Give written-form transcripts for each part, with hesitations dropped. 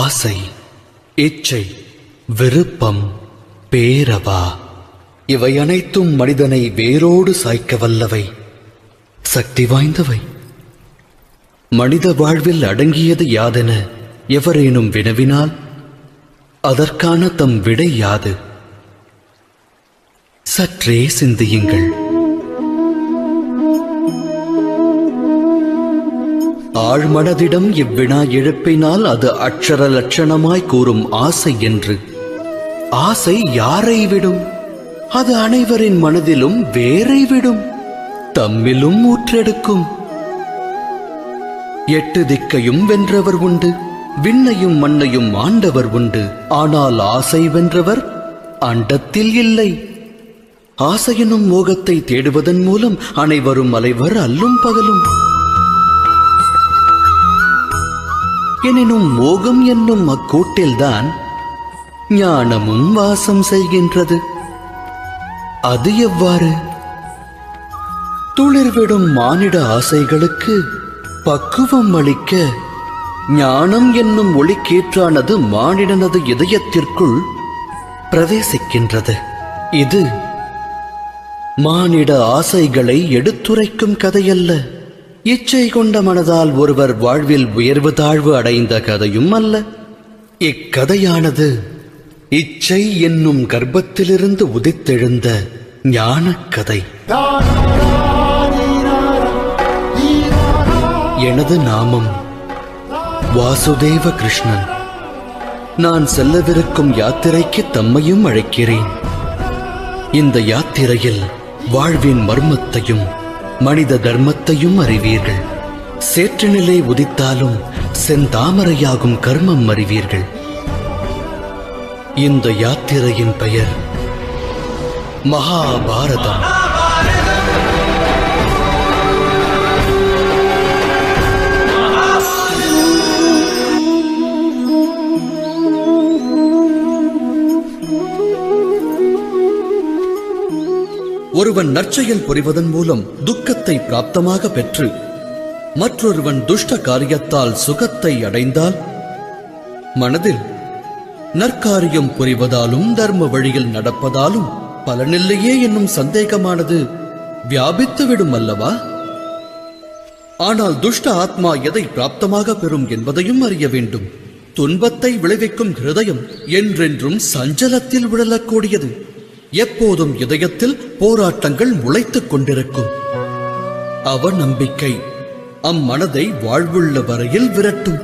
ஆசை, இச்சை, விருப்பம், பேரவா இவை அனைத்தும் மனிதனை வேரோடு சாய்க்க வல்லவை, சக்தி வாய்ந்தவை. மனித வாழ்வில் அடங்கியது யாதென எவரேனும் வினவினால் அதற்கான தம் விடை யாது? சற்றே சிந்தியுங்கள். ஆழ்மனதிடம் இவ்வினா எழுப்பினால் அது அட்சர லட்சணமாய் கூறும் ஆசை என்று. ஆசை யாரை விடும்? அது அனைவரின் மனதிலும் வேரை விடும், தம்மிலும் ஊற்றெடுக்கும். 8 திக்கையும் வென்றவர் உண்டு, விண்ணையும் மண்ணையும் ஆண்டவர் உண்டு. ஆனால் ஆசை வென்றவர் அண்டத்தில் இல்லை. ஆசையெனும் மோகத்தை தேடுவதன் மூலம் அனைவரும் அலைவர் அல்லும் பகலும். எனினும் மோகம் என்னும் அக்கூட்டில்தான் ஞானமும் வாசம் செய்கின்றது. அது எவ்வாறு? துளிர்விடும் மானிட ஆசைகளுக்கு பக்குவம் அளிக்க ஞானம் என்னும் ஒளிக்கீற்றானது மானிடனது இதயத்திற்குள் பிரவேசிக்கின்றது. இது மானிட ஆசைகளை எடுத்துரைக்கும் கதையல்ல. இச்சை கொண்ட மனதால் ஒருவர் வாழ்வில் உயர்வு தாழ்வு அடைந்த கதையும் அல்ல. இக்கதையானது இச்சை என்னும் கர்ப்பத்திலிருந்து உதித்தெழுந்த ஞானக் கதை. எனது நாமம் வாசுதேவ கிருஷ்ணன். நான் செல்லவிருக்கும் யாத்திரைக்கு தம்மையும் அழைக்கிறேன். இந்த யாத்திரையில் வாழ்வின் மர்மத்தையும் மனித தர்மத்தையும் அறிவீர்கள். சேற்றுநிலை உதித்தாலும் செந்தாமரையாகும் கர்மம் அறிவீர்கள். இந்த யாத்திரையின் பெயர் மகாபாரதம். ஒருவன் நற்செயல் புரிவதன் மூலம் துக்கத்தை பிராப்தமாக பெற்று மற்றொருவன் துஷ்ட காரியத்தால் சுகத்தை அடைந்தால் மனதில் நற்காரியம் புரிவதாலும் தர்ம வழியில் நடப்பதாலும் பலனில்லையே என்னும் சந்தேகமானது வியாபித்துவிடும் அல்லவா? ஆனால் துஷ்ட ஆத்மா எதை பிராப்தமாக பெறும் என்பதையும் அறிய வேண்டும். துன்பத்தை விளைவிக்கும் ஹிருதயம் என்றென்றும் சஞ்சலத்தில் விழலக்கூடியது. எப்போதும் இதயத்தில் போராட்டங்கள் முளைத்துக் கொண்டிருக்கும். அவநம்பிக்கை அம்மனதை வாழ்வுள்ள வரையில் விரட்டும்.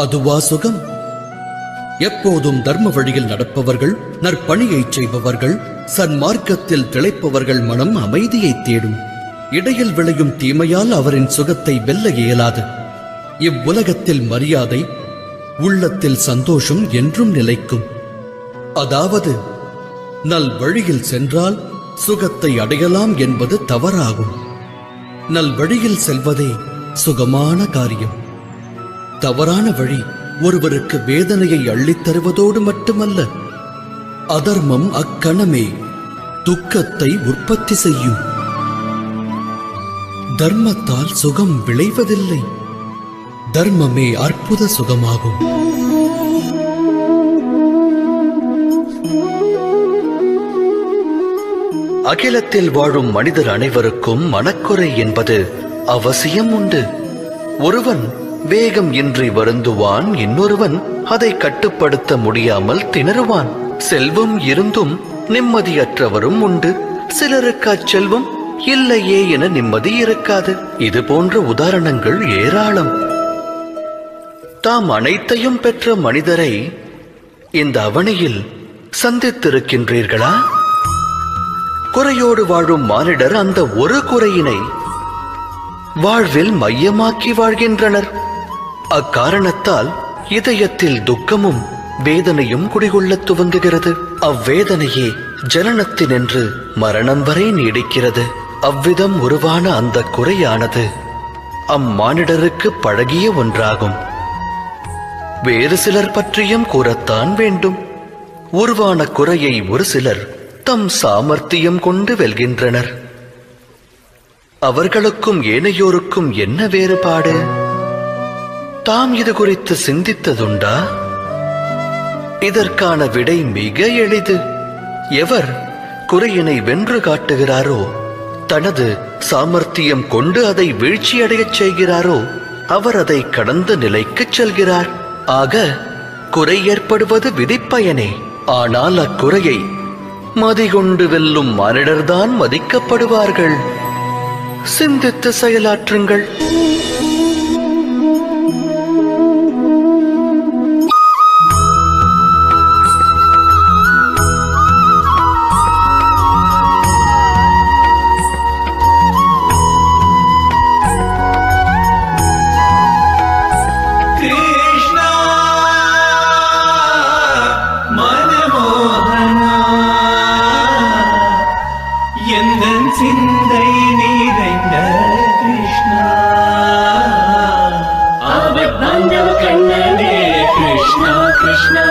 அதுவா சுகம்? எப்போதும் தர்ம வழியில் நடப்பவர்கள், நற்பணியை செய்பவர்கள், சன்மார்க்கத்தில் திளைப்பவர்கள் மனம் அமைதியை தேடும். இடையில் விளையும் தீமையால் அவரின் சுகத்தை வெல்ல இயலாது. இவ்வுலகத்தில் மரியாதை, உள்ளத்தில் சந்தோஷம் என்றும் நிலைக்கும். அதாவது நல் வழியில் சென்றால் சுகத்தை அடையலாம் என்பது தவறாகும். நல் வழியில் செல்வதே சுகமான காரியம். தவறான வழி ஒருவருக்கு வேதனையை அள்ளித் தருவதோடு மட்டுமல்ல, அதர்மம் அக்கணமே துக்கத்தை உற்பத்தி செய்யும். தர்மத்தால் சுகம் விளைவதில்லை, தர்மமே அற்புத சுகமாகும். அகிலத்தில் வாழும் மனிதர் அனைவருக்கும் மனக்குறை என்பது அவசியம் உண்டு. ஒருவன் வேகம் இன்றி வருந்துவான், இன்னொருவன் அதை கட்டுப்படுத்த முடியாமல் திணறுவான். செல்வம் இருந்தும் நிம்மதியற்றவரும் உண்டு. சிலருக்கு அச்செல்வம் இல்லையே என நிம்மதி இருக்காது. இது போன்ற உதாரணங்கள் ஏராளம். தாம் அனைத்தையும் பெற்ற மனிதரை இந்த அவனியில் சந்தித்திருக்கின்றீர்களா? குறையோடு வாழும் மானிடர் அந்த ஒரு குறையினை வாழ்வில் மையமாக்கி வாழ்கின்றனர். அக்காரணத்தால் இதயத்தில் துக்கமும் வேதனையும் குடிகொள்ள துவங்குகிறது. அவ்வேதனையே ஜனனத்தினின்று மரணம் வரை நீடிக்கிறது. அவ்விதம் உருவான அந்த குறையானது அம்மானிடருக்கு பழகிய ஒன்றாகும். வேறு சிலர் பற்றியும் கூறத்தான் வேண்டும். உருவான குறையை ஒரு சிலர் தம் சாமர்த்தியம் கொண்டு வெல்கின்றனர். அவர்களுக்கும் ஏனையோருக்கும் என்ன வேறுபாடு? தாம் இது குறித்து சிந்தித்ததுண்டா? இதற்கான விடை மிக எளிது. எவர் குறையினை வென்று காட்டுகிறாரோ, தனது சாமர்த்தியம் கொண்டு அதை வீழ்ச்சியடையச் செய்கிறாரோ, அவர் அதை கடந்த நிலைக்குச் செல்கிறார். ஆக குறை ஏற்படுவது விதிப்பயனே. ஆனால் அக்குறையை மதிகொண்டு வெல்லும் மானிடர்தான் மதிக்கப்படுவார்கள். சிந்தித்து செயலாற்றுங்கள். சிந்தை நிறைந்த கிருஷ்ணா, ஆபத்தாண்டவ கண்ணனே கிருஷ்ணா கிருஷ்ணா,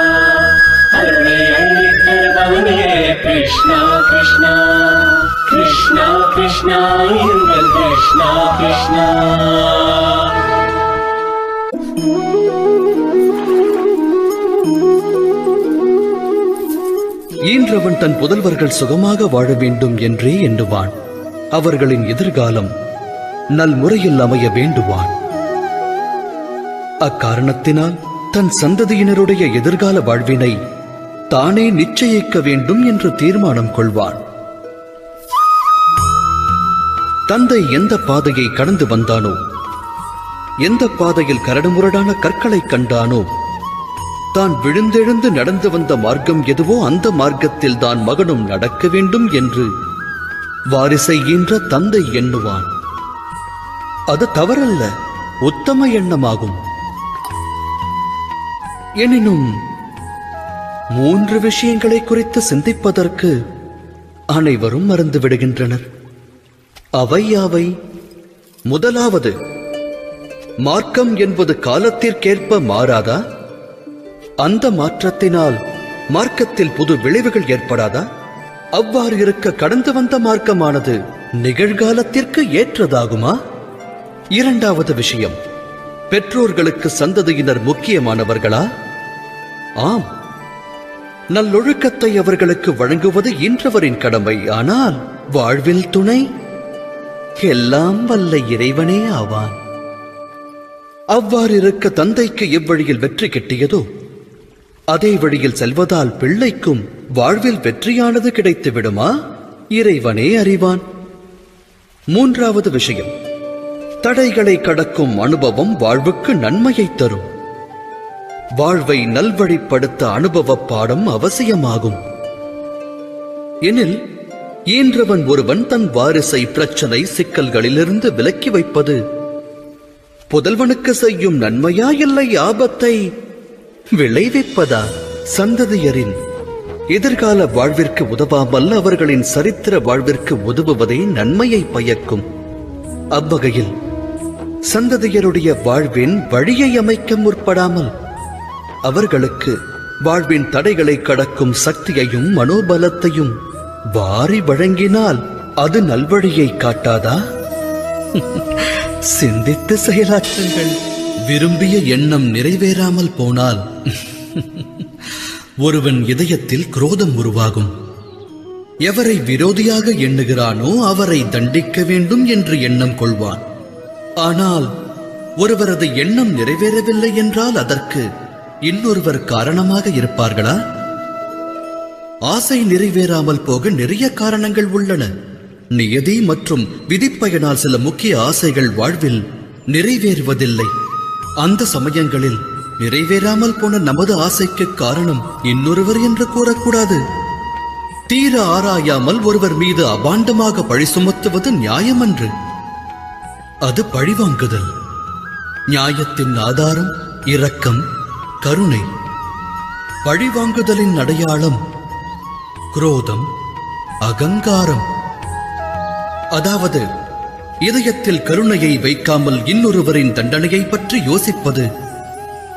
அருளை அள்ளித் தருபவனே கிருஷ்ணா கிருஷ்ணா, கிருஷ்ணா கிருஷ்ணா எங்கள் கிருஷ்ணா கிருஷ்ணா. ஈன்றவன் தன் புதல்வர்கள் சுகமாக வாழ வேண்டும் என்றே எண்ணுவான். அவர்களின் எதிர்காலம் நல்முறையில் அமைய வேண்டுவான். அக்காரணத்தினால் தன் சந்ததியினருடைய எதிர்கால வாழ்வினை தானே நிச்சயிக்க வேண்டும் என்று தீர்மானம் கொள்வான். தந்தை எந்த பாதையை கடந்து வந்தானோ, எந்த பாதையில் கரடுமுரடான கற்களை கண்டானோ, தான் விழுந்தெழுந்து நடந்து வந்த மார்க்கம் எதுவோ அந்த மார்க்கத்தில் தான் மகனும் நடக்க வேண்டும் என்று வாரிசை ஈன்ற தந்தை எண்ணுவான். அது தவறல்ல, உத்தம எண்ணமாகும். எனினும் 3 விஷயங்களை குறித்து சிந்திப்பதற்கு அனைவரும் மறந்து விடுகின்றனர். அவை யாவை? முதலாவது, மார்க்கம் என்பது காலத்திற்கேற்ப மாறாதா? அந்த மாற்றத்தினால் மார்க்கத்தில் புது விளைவுகள் ஏற்படாதா? அவ்வாறு இருக்க கடந்து வந்த மார்க்கமானது நிகழ்காலத்திற்கு ஏற்றதாகுமா? இரண்டாவது விஷயம், பெற்றோர்களுக்கு சந்ததியினர் முக்கியமானவர்களா? ஆம், நல்லொழுக்கத்தை அவர்களுக்கு வழங்குவது ஈன்றவரின் கடமை. ஆனால் வாழ்வில் துணை எல்லாம் வல்ல இறைவனே ஆவான். அவ்வாறு இருக்க தந்தைக்கு எவ்வழியில் வெற்றி கிட்டியதோ அதே வழியில் செல்வதால் பிள்ளைக்கும் வாழ்வில் வெற்றியானது கிடைத்து விடுமா? இறைவனே அறிவான். மூன்றாவது விஷயம், தடைகளை கடக்கும் அனுபவம் வாழ்வுக்கு நன்மையை தரும். வாழ்வை நல்வழிப்படுத்த அனுபவ பாடம் அவசியமாகும். எனில் ஈன்றவன் ஒருவன் தன் வாரிசை பிரச்சனை சிக்கல்களிலிருந்து விலக்கி வைப்பது புதல்வனுக்கு செய்யும் நன்மையா இல்லை ஆபத்தை விளைவிப்பதா? சந்ததியரின் எதிர்கால வாழ்விற்கு உதவாமல் அவர்களின் சரித்திர வாழ்விற்கு உதவுவதே நன்மையை பயக்கும். அவ்வகையில் சந்ததியருடைய வாழ்வின் வழியை அமைக்க முற்படாமல் அவர்களுக்கு வாழ்வின் தடைகளை கடக்கும் சக்தியையும் மனோபலத்தையும் வாரி வழங்கினால் அது நல்வழியை காட்டாதா? சிந்தித்து செயலாற்றுங்கள். விரும்பிய எண்ணம் நிறைவேறாமல் போனால் ஒருவன் இதயத்தில் குரோதம் உருவாகும். எவரை விரோதியாக எண்ணுகிறானோ அவரை தண்டிக்க வேண்டும் என்று எண்ணம் கொள்வான். ஆனால் ஒருவரது எண்ணம் நிறைவேறவில்லை என்றால் அதற்கு இன்னொருவர் காரணமாக இருப்பார்களா? ஆசை நிறைவேறாமல் போக நிறைய காரணங்கள் உள்ளன. நியதி மற்றும் விதிப்பயனால் சில முக்கிய ஆசைகள் வாழ்வில் நிறைவேறுவதில்லை. அந்த சமயங்களில் நிறைவேறாமல் போன நமது ஆசைக்கு காரணம் இன்னொருவர் என்று கூறக்கூடாது. தீர ஆராயாமல் ஒருவர் மீது அபாண்டமாக பழி சுமத்துவது நியாயமன்று. அது பழிவாங்குதல். நியாயத்தின் ஆதாரம் இரக்கம், கருணை. பழிவாங்குதலின் அடையாளம் குரோதம், அகங்காரம். அதாவது இதயத்தில் கருணையை வைக்காமல் இன்னொருவரின் தண்டனையை பற்றி யோசிப்பது,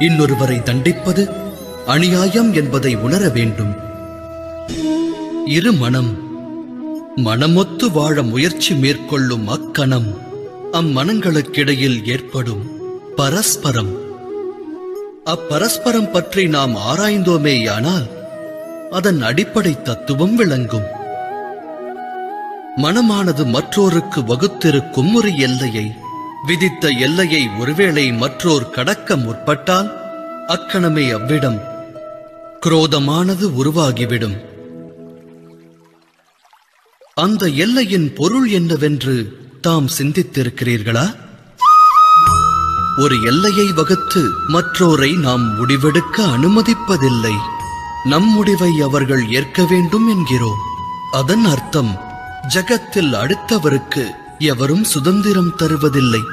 இன்னொருவரை தண்டிப்பது அநியாயம் என்பதை உணர வேண்டும். இரு மனமொத்து வாழ முயற்சி மேற்கொள்ளும் அக்கணம் அம்மனங்களுக்கிடையில் ஏற்படும் பரஸ்பரம் அப்பரஸ்பரம் பற்றி நாம் ஆராய்ந்தோமேயானால் அதன் அடிப்படை தத்துவம் விளங்கும். மனமானது மற்றோருக்கு வகுத்திருக்கும் ஒரு எல்லையை, விதித்த எல்லையை ஒருவேளை மற்றோர் கடக்க முற்பட்டால் அக்கணமே அவ்விடம் குரோதமானது உருவாகிவிடும். அந்த எல்லையின் பொருள் என்னவென்று தாம் சிந்தித்திருக்கிறீர்களா? ஒரு எல்லையை வகுத்து மற்றோரை நாம் முடிவெடுக்க அனுமதிப்பதில்லை. நம் முடிவை அவர்கள் ஏற்க வேண்டும் என்கிறோம். அதன் அர்த்தம் ஜகத்தில் அடுத்தவருக்கு எவரும் சுதந்திரம் தருவதில்லை.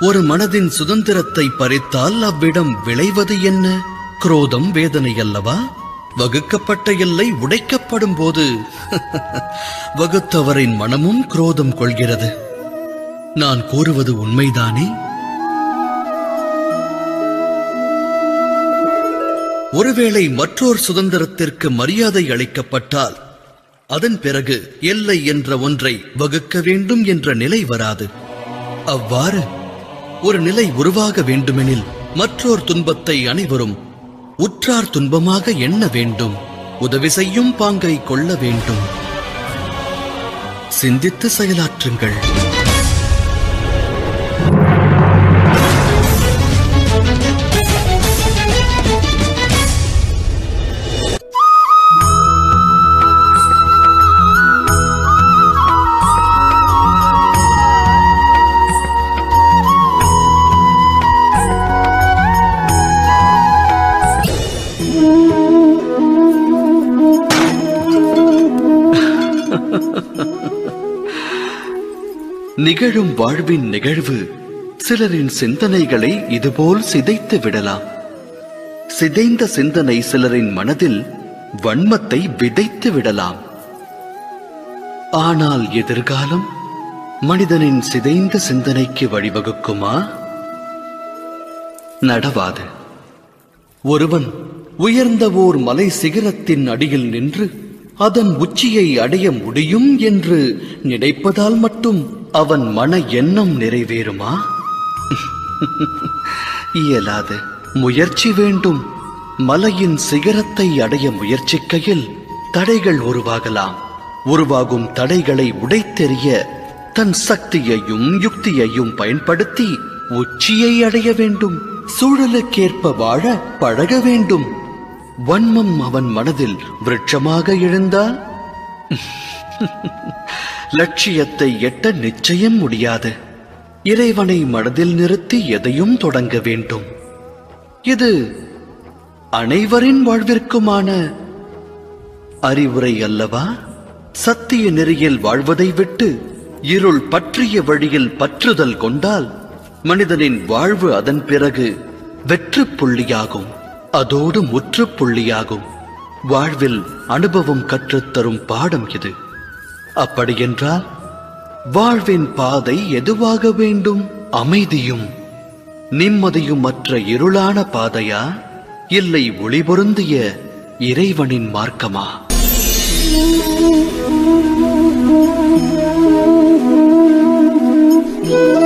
ஒரு மனதின் சுதந்திரத்தை பறித்தால் அவ்விடம் விளைவது என்ன? குரோதம், வேதனை அல்லவா? வகுக்கப்பட்ட எல்லை உடைக்கப்படும் போது வகுத்தவரின் மனமும் குரோதம் கொள்கிறது. நான் கூறுவது உண்மைதானே? ஒருவேளை மற்றொரு சுதந்திரத்திற்கு மரியாதை அளிக்கப்பட்டால் அதன் பிறகு எல்லை என்ற ஒன்றை வகுக்க வேண்டும் என்ற நிலை வராது. அவ்வாறு ஒரு நிலை உருவாக வேண்டுமெனில் மற்றொரு துன்பத்தை அனைவரும் உற்றார் துன்பமாக எண்ண வேண்டும். உதவி செய்யும் பாங்கை கொள்ள வேண்டும். சிந்தித்து செயலாற்றுங்கள். நிகழும் வாழ்வின் நிகழ்வு சிலரின் சிந்தனைகளை இதுபோல் சிதைத்து விடலாம். சிதைந்த சிந்தனை சிலரின் மனதில் வன்மத்தை விதைத்து விடலாம். ஆனால் எதிர்காலம் மனிதனின் சிதைந்த சிந்தனைக்கு வழிவகுக்குமா? நடவாது. ஒருவன் உயர்ந்த ஓர் மலை சிகரத்தின் அடியில் நின்று அதன் உச்சியை அடைய முடியும் என்று நினைப்பதால் மட்டும் அவன் மன எண்ணம் நிறைவேறுமா? இயலாது. முயற்சி வேண்டும். மலையின் சிகரத்தை அடைய முயற்சிக்கையில் தடைகள் உருவாகலாம். உருவாகும் தடைகளை உடைத்தெறிய தன் சக்தியையும் யுக்தியையும் பயன்படுத்தி உச்சியை அடைய வேண்டும். சூழலுக்கேற்ப வாழ பழக வேண்டும். வன்மம் அவன் மனதில் விருட்சமாக எழுந்தால் லட்சியத்தை எட்ட நிச்சயம் முடியாது. இறைவனை மனதில் நிறுத்தி எதையும் தொடங்க வேண்டும். இது அனைவரின் வாழ்விற்குமான அறிவுரை அல்லவா? சத்திய நெறியில் வாழ்வதை விட்டு இருள் பற்றிய வழியில் பற்றுதல் கொண்டால் மனிதனின் வாழ்வு அதன் பிறகு வெற்று புள்ளியாகும். அதோடு முற்றுப்புள்ளியாகும். வாழ்வில் அனுபவம் கற்றுத்தரும் பாடம் இது. அப்படியென்றால் வாழ்வின் பாதை எதுவாக வேண்டும்? அமைதியும் நிம்மதியும் மற்ற இருளான பாதையா, இல்லை ஒளி பொருந்திய இறைவனின் மார்க்கமா? Yeah.